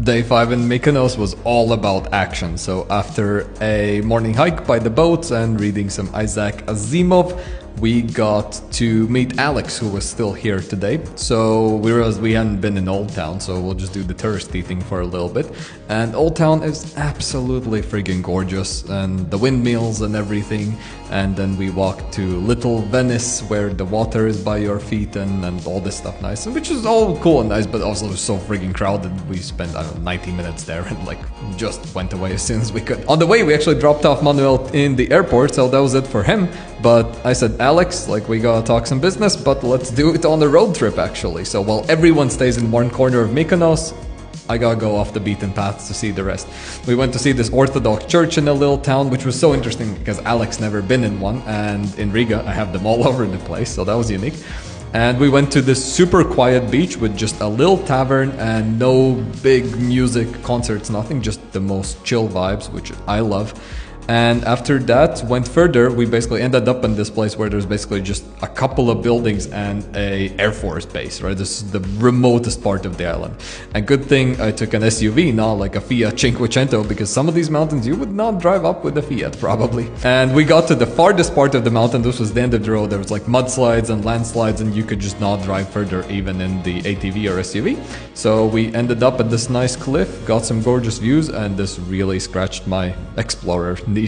Day 5 in Mykonos was all about action, so after a morning hike by the boats and reading some Isaac Asimov, we got to meet Alex, who was still here today. So we realized we hadn't been in Old Town, so we'll just do the touristy thing for a little bit. And Old Town is absolutely friggin' gorgeous, and the windmills and everything. And then we walked to Little Venice, where the water is by your feet and all this stuff nice, which is all cool and nice, but also so friggin' crowded. We spent, I don't know, 90 minutes there and like just went away as soon as we could. On the way, we actually dropped off Manuel in the airport, so that was it for him. But I said, Alex, like, we gotta talk some business, but let's do it on a road trip, actually. So while everyone stays in one corner of Mykonos, I gotta go off the beaten paths to see the rest. We went to see this Orthodox church in a little town, which was so interesting because Alex never been in one, and in Riga I have them all over the place, so that was unique. And we went to this super quiet beach with just a little tavern and no big music, concerts, nothing, just the most chill vibes, which I love. And after that, went further, we basically ended up in this place where there's basically just a couple of buildings and a Air Force base, right? This is the remotest part of the island. And good thing I took an SUV, not like a Fiat Cinquecento, because some of these mountains you would not drive up with a Fiat, probably. And we got to the farthest part of the mountain. This was the end of the road. There was like mudslides and landslides, and you could just not drive further, even in the ATV or SUV. So we ended up at this nice cliff, got some gorgeous views, and this really scratched my Explorer niche.